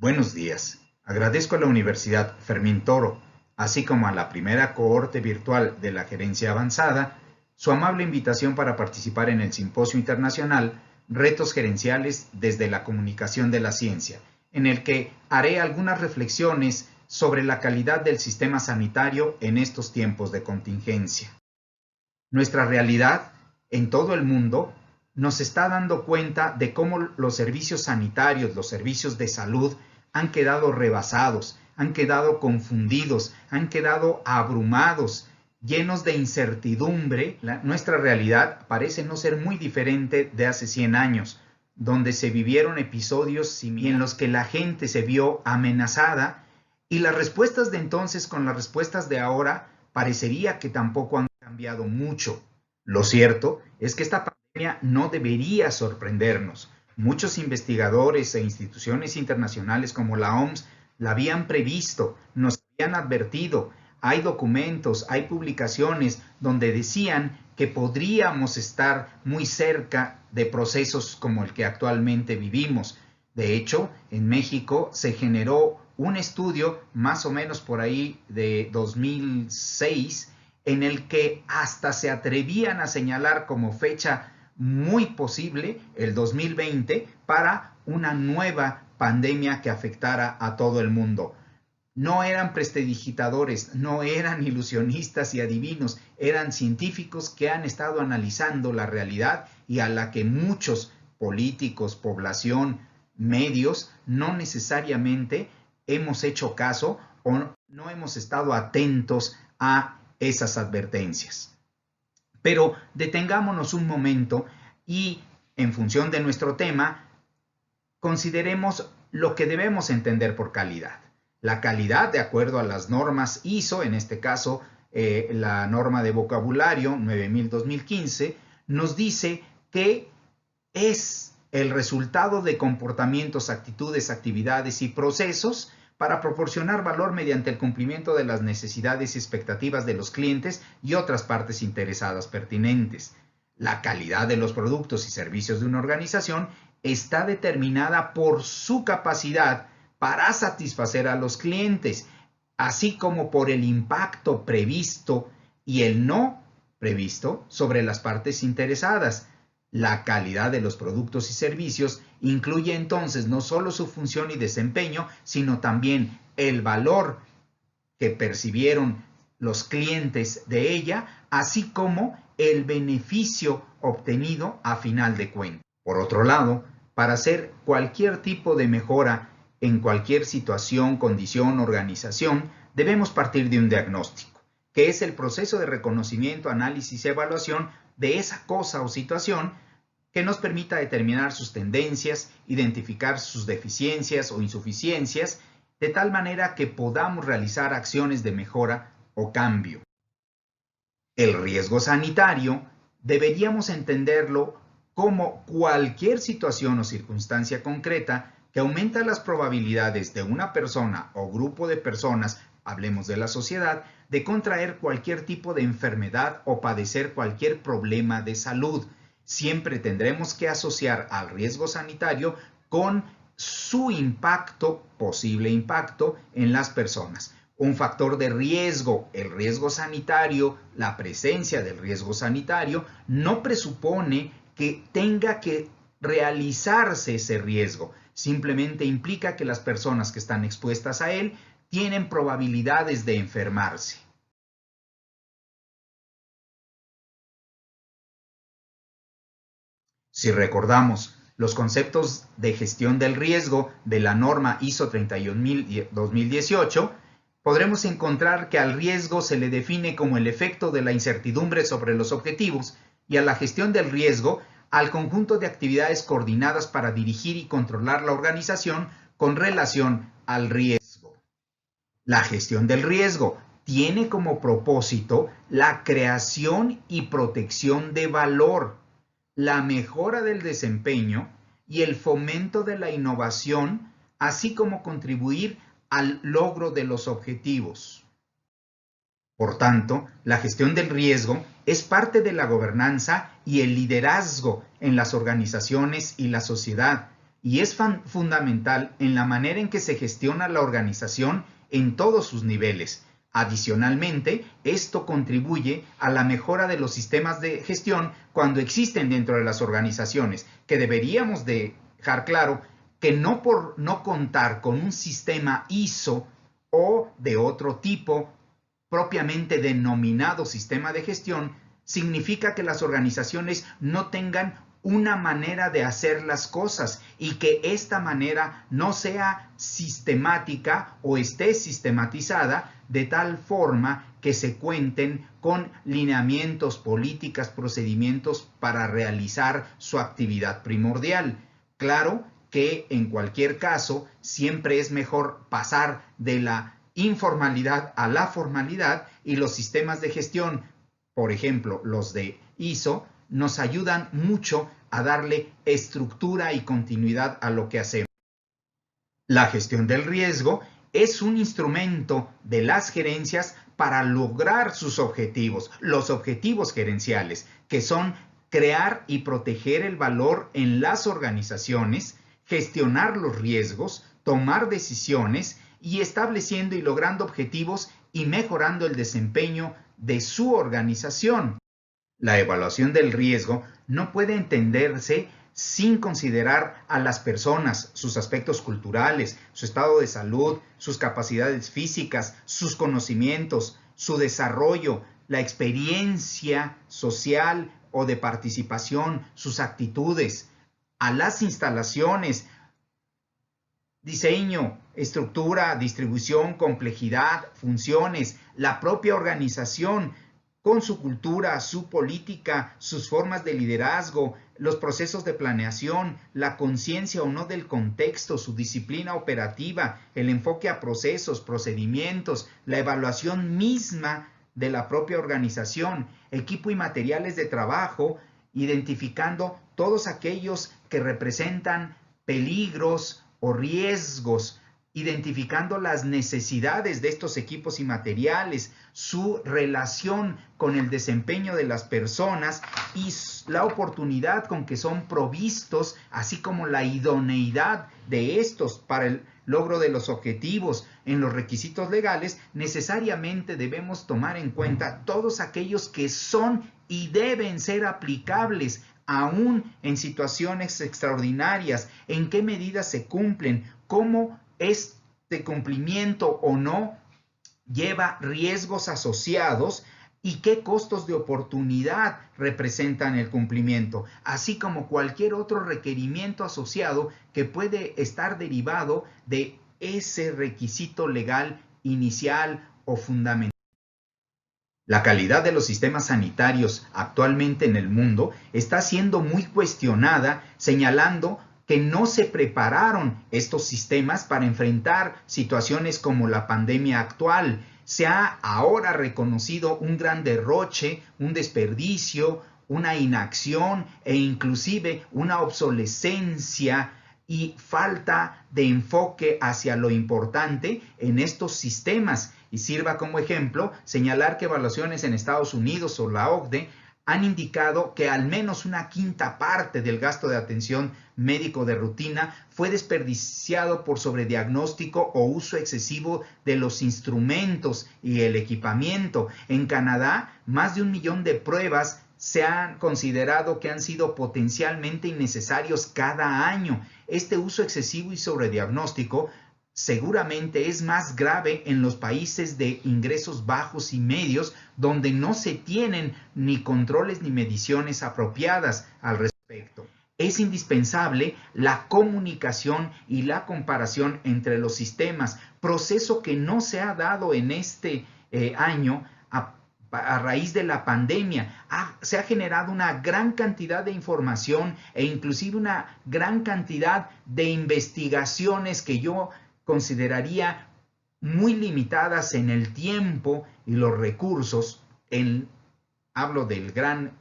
Buenos días. Agradezco a la Universidad Fermín Toro, así como a la primera cohorte virtual de la Gerencia Avanzada, su amable invitación para participar en el Simposio Internacional Retos Gerenciales desde la Comunicación de la Ciencia, en el que haré algunas reflexiones sobre la calidad del sistema sanitario en estos tiempos de contingencia. Nuestra realidad en todo el mundo nos está dando cuenta de cómo los servicios sanitarios, los servicios de salud han quedado rebasados, han quedado confundidos, han quedado abrumados, llenos de incertidumbre. Nuestra realidad parece no ser muy diferente de hace 100 años, donde se vivieron episodios en los que la gente se vio amenazada y las respuestas de entonces con las respuestas de ahora parecería que tampoco han cambiado mucho. Lo cierto es que esta pandemia no debería sorprendernos. Muchos investigadores e instituciones internacionales como la OMS la habían previsto, nos habían advertido. Hay documentos, hay publicaciones donde decían que podríamos estar muy cerca de procesos como el que actualmente vivimos. De hecho, en México se generó un estudio más o menos por ahí de 2006 en el que hasta se atrevían a señalar como fecha muy posible el 2020 para una nueva pandemia que afectara a todo el mundo. No eran prestidigitadores, no eran ilusionistas y adivinos, eran científicos que han estado analizando la realidad y a la que muchos políticos, población, medios, no necesariamente hemos hecho caso o no hemos estado atentos a esas advertencias. Pero detengámonos un momento y, en función de nuestro tema, consideremos lo que debemos entender por calidad. La calidad, de acuerdo a las normas ISO, en este caso la norma de vocabulario 9000-2015, nos dice que es el resultado de comportamientos, actitudes, actividades y procesos para proporcionar valor mediante el cumplimiento de las necesidades y expectativas de los clientes y otras partes interesadas pertinentes. La calidad de los productos y servicios de una organización está determinada por su capacidad para satisfacer a los clientes, así como por el impacto previsto y el no previsto sobre las partes interesadas. La calidad de los productos y servicios incluye entonces no solo su función y desempeño, sino también el valor que percibieron los clientes de ella, así como el beneficio obtenido a final de cuentas. Por otro lado, para hacer cualquier tipo de mejora en cualquier situación, condición, organización, debemos partir de un diagnóstico, que es el proceso de reconocimiento, análisis y evaluación de esa cosa o situación que nos permita determinar sus tendencias, identificar sus deficiencias o insuficiencias, de tal manera que podamos realizar acciones de mejora o cambio. El riesgo sanitario deberíamos entenderlo como cualquier situación o circunstancia concreta que aumenta las probabilidades de una persona o grupo de personas, hablemos de la sociedad, de contraer cualquier tipo de enfermedad o padecer cualquier problema de salud. Siempre tendremos que asociar al riesgo sanitario con su impacto, posible impacto en las personas. Un factor de riesgo, el riesgo sanitario, la presencia del riesgo sanitario, no presupone que tenga que realizarse ese riesgo. Simplemente implica que las personas que están expuestas a él tienen probabilidades de enfermarse. Si recordamos los conceptos de gestión del riesgo de la norma ISO 31000-2018, podremos encontrar que al riesgo se le define como el efecto de la incertidumbre sobre los objetivos y a la gestión del riesgo al conjunto de actividades coordinadas para dirigir y controlar la organización con relación al riesgo. La gestión del riesgo tiene como propósito la creación y protección de valor, la mejora del desempeño y el fomento de la innovación, así como contribuir al logro de los objetivos. Por tanto, la gestión del riesgo es parte de la gobernanza y el liderazgo en las organizaciones y la sociedad, y es fundamental en la manera en que se gestiona la organización en todos sus niveles. Adicionalmente, esto contribuye a la mejora de los sistemas de gestión cuando existen dentro de las organizaciones, que deberíamos dejar claro que no por no contar con un sistema ISO o de otro tipo propiamente denominado sistema de gestión, significa que las organizaciones no tengan una manera de hacer las cosas y que esta manera no sea sistemática o esté sistematizada de tal forma que se cuenten con lineamientos, políticas, procedimientos para realizar su actividad primordial. Claro que en cualquier caso siempre es mejor pasar de la informalidad a la formalidad, y los sistemas de gestión, por ejemplo los de ISO, nos ayudan mucho a darle estructura y continuidad a lo que hacemos. La gestión del riesgo es un instrumento de las gerencias para lograr sus objetivos, los objetivos gerenciales, que son crear y proteger el valor en las organizaciones, gestionar los riesgos, tomar decisiones y estableciendo y logrando objetivos y mejorando el desempeño de su organización. La evaluación del riesgo no puede entenderse sin considerar a las personas, sus aspectos culturales, su estado de salud, sus capacidades físicas, sus conocimientos, su desarrollo, la experiencia social o de participación, sus actitudes, a las instalaciones, diseño, estructura, distribución, complejidad, funciones, la propia organización, con su cultura, su política, sus formas de liderazgo, los procesos de planeación, la conciencia o no del contexto, su disciplina operativa, el enfoque a procesos, procedimientos, la evaluación misma de la propia organización, equipo y materiales de trabajo, identificando todos aquellos que representan peligros o riesgos, identificando las necesidades de estos equipos y materiales, su relación con el desempeño de las personas y la oportunidad con que son provistos, así como la idoneidad de estos para el logro de los objetivos. En los requisitos legales, necesariamente debemos tomar en cuenta todos aquellos que son y deben ser aplicables aún en situaciones extraordinarias, en qué medidas se cumplen, cómo este cumplimiento o no lleva riesgos asociados y qué costos de oportunidad representan el cumplimiento, así como cualquier otro requerimiento asociado que puede estar derivado de ese requisito legal inicial o fundamental. La calidad de los sistemas sanitarios actualmente en el mundo está siendo muy cuestionada, señalando que no se prepararon estos sistemas para enfrentar situaciones como la pandemia actual. Se ha ahora reconocido un gran derroche, un desperdicio, una inacción e inclusive una obsolescencia y falta de enfoque hacia lo importante en estos sistemas. Y sirva como ejemplo señalar que evaluaciones en Estados Unidos o la OCDE han indicado que al menos una quinta parte del gasto de atención médico de rutina fue desperdiciado por sobrediagnóstico o uso excesivo de los instrumentos y el equipamiento. En Canadá, más de 1 millón de pruebas se han considerado que han sido potencialmente innecesarios cada año. Este uso excesivo y sobrediagnóstico seguramente es más grave en los países de ingresos bajos y medios, donde no se tienen ni controles ni mediciones apropiadas al respecto. Es indispensable la comunicación y la comparación entre los sistemas, proceso que no se ha dado en este año a raíz de la pandemia. Se ha generado una gran cantidad de información e inclusive una gran cantidad de investigaciones que yo consideraría muy limitadas en el tiempo y los recursos. Hablo del gran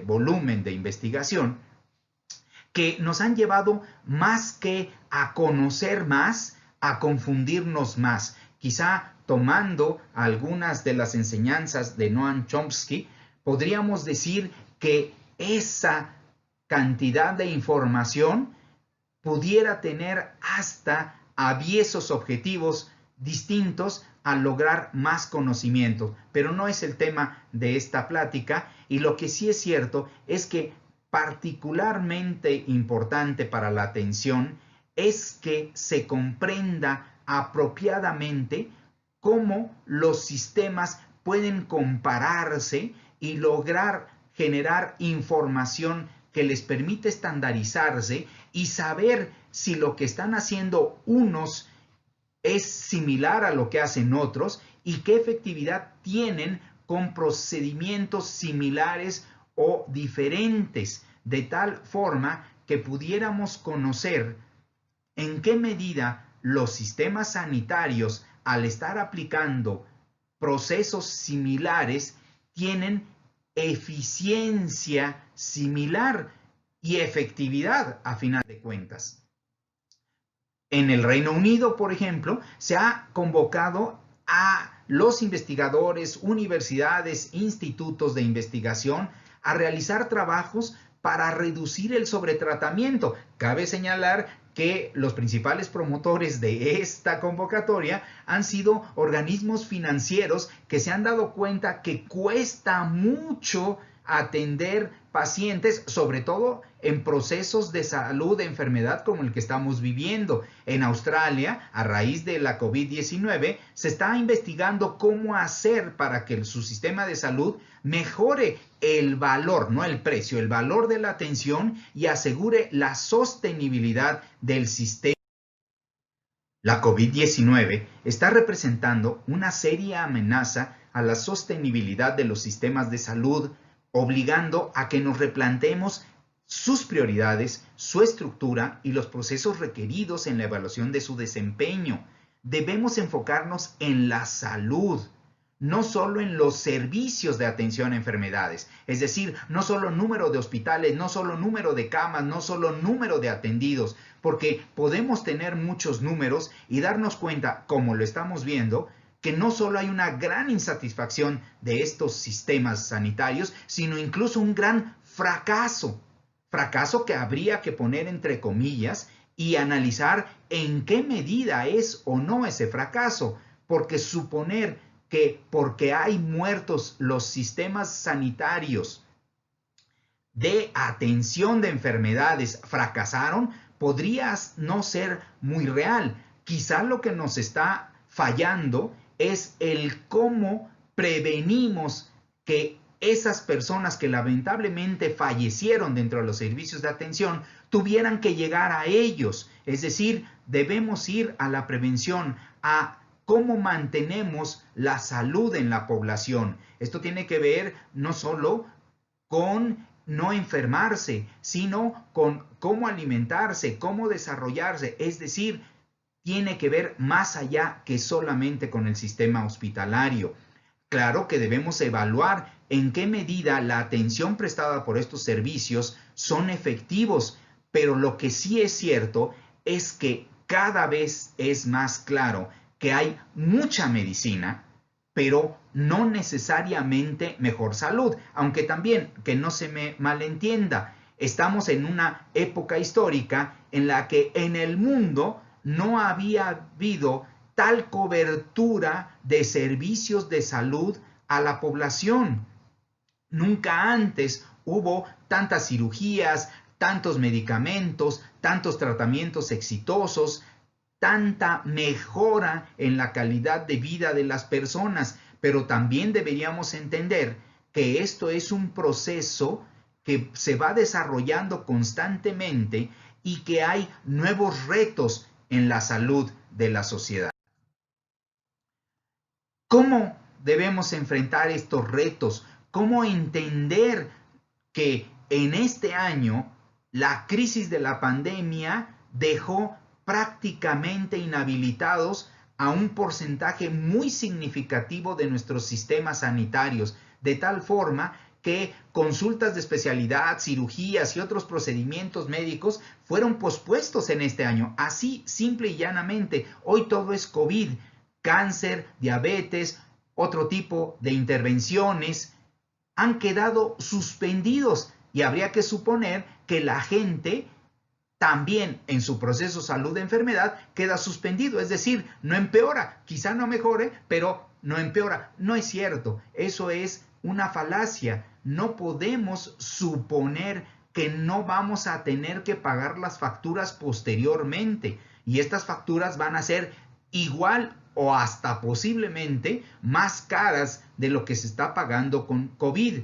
volumen de investigación, que nos han llevado más que a conocer más, a confundirnos más. Quizá tomando algunas de las enseñanzas de Noam Chomsky, podríamos decir que esa cantidad de información pudiera tener hasta aviesos objetivos distintos a lograr más conocimiento, pero no es el tema de esta plática. Y lo que sí es cierto es que particularmente importante para la atención es que se comprenda apropiadamente cómo los sistemas pueden compararse y lograr generar información que les permite estandarizarse y saber si lo que están haciendo unos es similar a lo que hacen otros y qué efectividad tienen con procedimientos similares o diferentes, de tal forma que pudiéramos conocer en qué medida los sistemas sanitarios, al estar aplicando procesos similares, tienen eficiencia similar y efectividad a final de cuentas. En el Reino Unido, por ejemplo, se ha convocado a los investigadores, universidades, institutos de investigación a realizar trabajos para reducir el sobretratamiento. Cabe señalar que los principales promotores de esta convocatoria han sido organismos financieros que se han dado cuenta que cuesta mucho atender pacientes, sobre todo en procesos de salud, de enfermedad como el que estamos viviendo. En Australia, a raíz de la COVID-19, se está investigando cómo hacer para que su sistema de salud mejore el valor, no el precio, el valor de la atención y asegure la sostenibilidad del sistema. La COVID-19 está representando una seria amenaza a la sostenibilidad de los sistemas de salud, obligando a que nos replanteemos sus prioridades, su estructura y los procesos requeridos en la evaluación de su desempeño. Debemos enfocarnos en la salud, no solo en los servicios de atención a enfermedades, es decir, no solo número de hospitales, no solo número de camas, no solo número de atendidos, porque podemos tener muchos números y darnos cuenta, como lo estamos viendo, que no solo hay una gran insatisfacción de estos sistemas sanitarios, sino incluso un gran fracaso que habría que poner entre comillas y analizar en qué medida es o no ese fracaso, porque suponer que porque hay muertos los sistemas sanitarios de atención de enfermedades fracasaron, podría no ser muy real. Quizá lo que nos está fallando es el cómo prevenimos que esas personas que lamentablemente fallecieron dentro de los servicios de atención tuvieran que llegar a ellos. Es decir, debemos ir a la prevención, a cómo mantenemos la salud en la población. Esto tiene que ver no solo con no enfermarse, sino con cómo alimentarse, cómo desarrollarse. Es decir, tiene que ver más allá que solamente con el sistema hospitalario. Claro que debemos evaluar en qué medida la atención prestada por estos servicios son efectivos, pero lo que sí es cierto es que cada vez es más claro que hay mucha medicina, pero no necesariamente mejor salud, aunque también, que no se me malentienda, estamos en una época histórica en la que en el mundo no había habido tal cobertura de servicios de salud a la población. Nunca antes hubo tantas cirugías, tantos medicamentos, tantos tratamientos exitosos, tanta mejora en la calidad de vida de las personas, pero también deberíamos entender que esto es un proceso que se va desarrollando constantemente y que hay nuevos retos en la salud de la sociedad. ¿Cómo debemos enfrentar estos retos? ¿Cómo entender que en este año la crisis de la pandemia dejó prácticamente inhabilitados a un porcentaje muy significativo de nuestros sistemas sanitarios, de tal forma que consultas de especialidad, cirugías y otros procedimientos médicos fueron pospuestos en este año? Así, simple y llanamente, hoy todo es COVID, cáncer, diabetes, otro tipo de intervenciones han quedado suspendidos y habría que suponer que la gente también en su proceso salud-enfermedad queda suspendido, es decir, no empeora, quizá no mejore, pero no empeora. No es cierto, eso es una falacia. No podemos suponer que no vamos a tener que pagar las facturas posteriormente, y estas facturas van a ser igual o hasta posiblemente más caras de lo que se está pagando con COVID.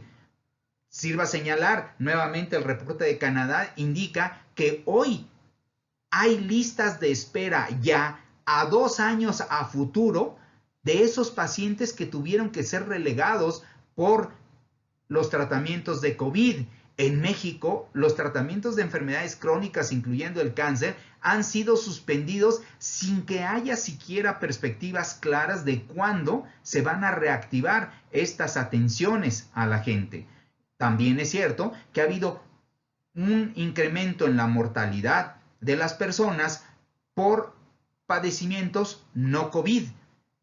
Sirva señalar, nuevamente el reporte de Canadá indica que hoy hay listas de espera ya a 2 años a futuro de esos pacientes que tuvieron que ser relegados por los tratamientos de COVID. En México, los tratamientos de enfermedades crónicas, incluyendo el cáncer, han sido suspendidos sin que haya siquiera perspectivas claras de cuándo se van a reactivar estas atenciones a la gente. También es cierto que ha habido un incremento en la mortalidad de las personas por padecimientos no COVID.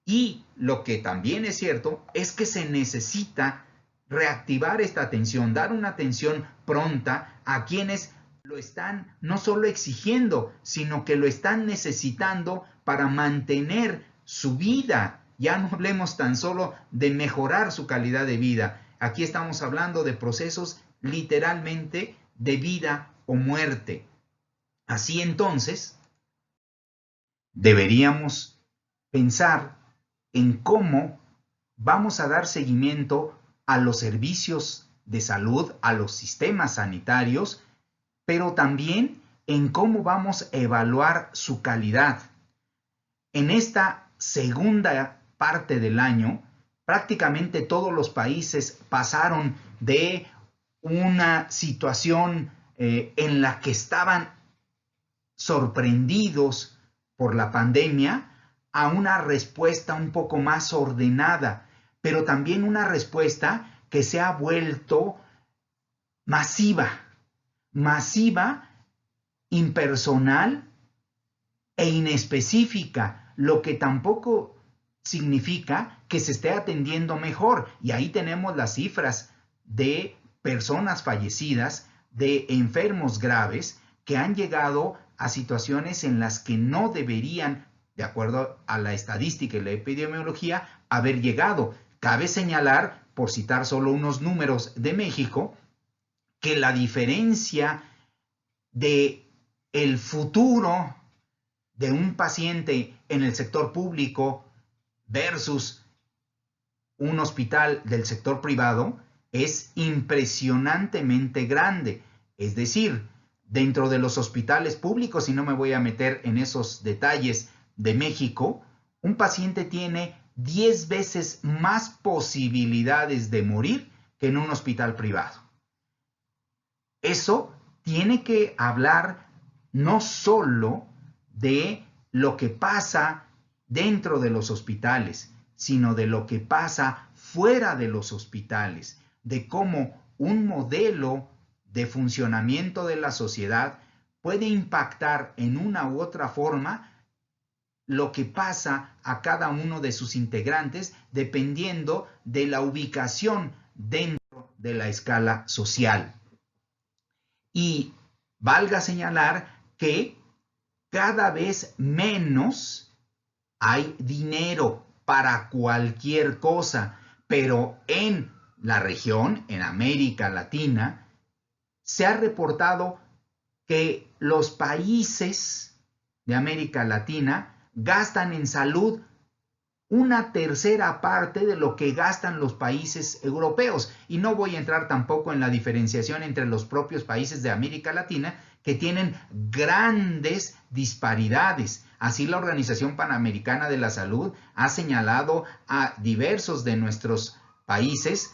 Y lo que también es cierto es que se necesita reactivar esta atención, dar una atención pronta a quienes lo están no solo exigiendo, sino que lo están necesitando para mantener su vida. Ya no hablemos tan solo de mejorar su calidad de vida. Aquí estamos hablando de procesos literalmente de vida o muerte. Así entonces, deberíamos pensar en cómo vamos a dar seguimiento a los servicios de salud, a los sistemas sanitarios, pero también en cómo vamos a evaluar su calidad. En esta segunda parte del año, prácticamente todos los países pasaron de una situación en la que estaban sorprendidos por la pandemia a una respuesta un poco más ordenada, pero también una respuesta que se ha vuelto masiva, impersonal e inespecífica, lo que tampoco significa que se esté atendiendo mejor. Y ahí tenemos las cifras de personas fallecidas, de enfermos graves que han llegado a situaciones en las que no deberían, de acuerdo a la estadística y la epidemiología, haber llegado. Cabe señalar, por citar solo unos números de México, que la diferencia de el futuro de un paciente en el sector público versus un hospital del sector privado es impresionantemente grande. Es decir, dentro de los hospitales públicos, y no me voy a meter en esos detalles de México, un paciente tiene 10 veces más posibilidades de morir que en un hospital privado. Eso tiene que hablar no solo de lo que pasa dentro de los hospitales, sino de lo que pasa fuera de los hospitales, de cómo un modelo de funcionamiento de la sociedad puede impactar en una u otra forma lo que pasa a cada uno de sus integrantes dependiendo de la ubicación dentro de la escala social. Y valga señalar que cada vez menos hay dinero para cualquier cosa, pero en la región, en América Latina, se ha reportado que los países de América Latina gastan en salud una tercera parte de lo que gastan los países europeos. Y no voy a entrar tampoco en la diferenciación entre los propios países de América Latina, que tienen grandes disparidades. Así la Organización Panamericana de la Salud ha señalado a diversos de nuestros países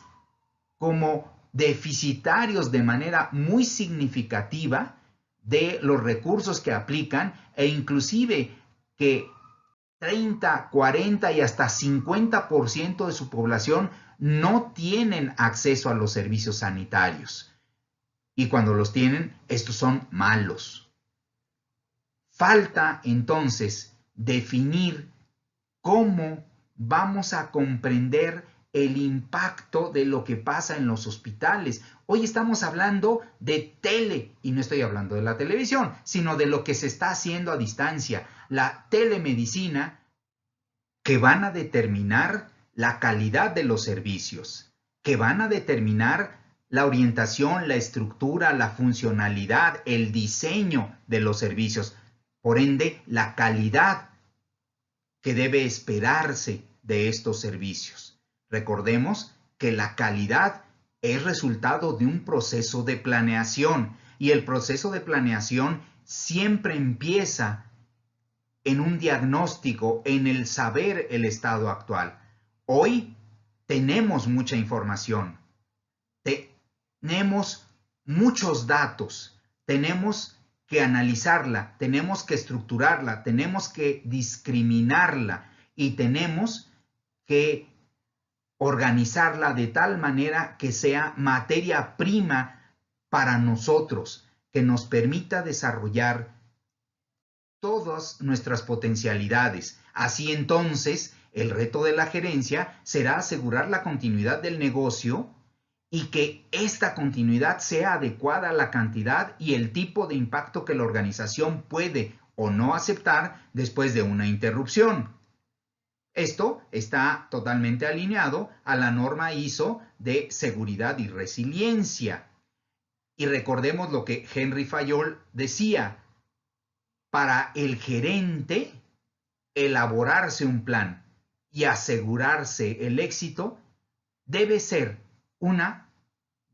como deficitarios de manera muy significativa de los recursos que aplican, e inclusive que 30, 40 y hasta 50% de su población no tienen acceso a los servicios sanitarios. Y cuando los tienen, estos son malos. Falta entonces definir cómo vamos a comprender el impacto de lo que pasa en los hospitales. Hoy estamos hablando de tele, y no estoy hablando de la televisión, sino de lo que se está haciendo a distancia. La telemedicina, que van a determinar la calidad de los servicios, que van a determinar la orientación, la estructura, la funcionalidad, el diseño de los servicios. Por ende, la calidad que debe esperarse de estos servicios. Recordemos que la calidad es resultado de un proceso de planeación, y el proceso de planeación siempre empieza en un diagnóstico, en el saber el estado actual. Hoy tenemos mucha información, tenemos muchos datos, tenemos que analizarla, tenemos que estructurarla, tenemos que discriminarla y tenemos que organizarla de tal manera que sea materia prima para nosotros, que nos permita desarrollar todas nuestras potencialidades. Así entonces, el reto de la gerencia será asegurar la continuidad del negocio y que esta continuidad sea adecuada a la cantidad y el tipo de impacto que la organización puede o no aceptar después de una interrupción. Esto está totalmente alineado a la norma ISO de seguridad y resiliencia. Y recordemos lo que Henry Fayol decía: para el gerente, elaborarse un plan y asegurarse el éxito debe ser una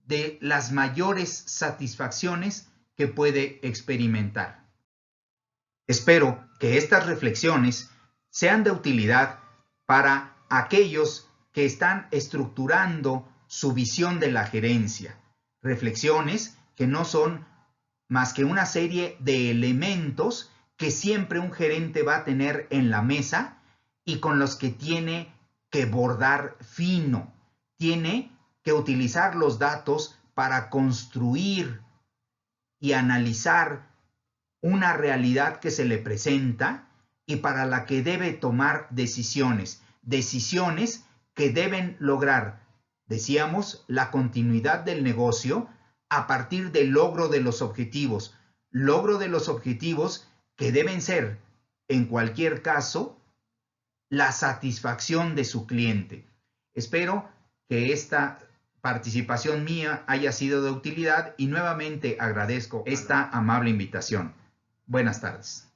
de las mayores satisfacciones que puede experimentar. Espero que estas reflexiones sean de utilidad para aquellos que están estructurando su visión de la gerencia. Reflexiones que no son más que una serie de elementos que siempre un gerente va a tener en la mesa y con los que tiene que bordar fino. Tiene que utilizar los datos para construir y analizar una realidad que se le presenta y para la que debe tomar decisiones. Decisiones que deben lograr, decíamos, la continuidad del negocio a partir del logro de los objetivos. Logro de los objetivos que deben ser, en cualquier caso, la satisfacción de su cliente. Espero que esta participación mía haya sido de utilidad y nuevamente agradezco esta amable invitación. Buenas tardes.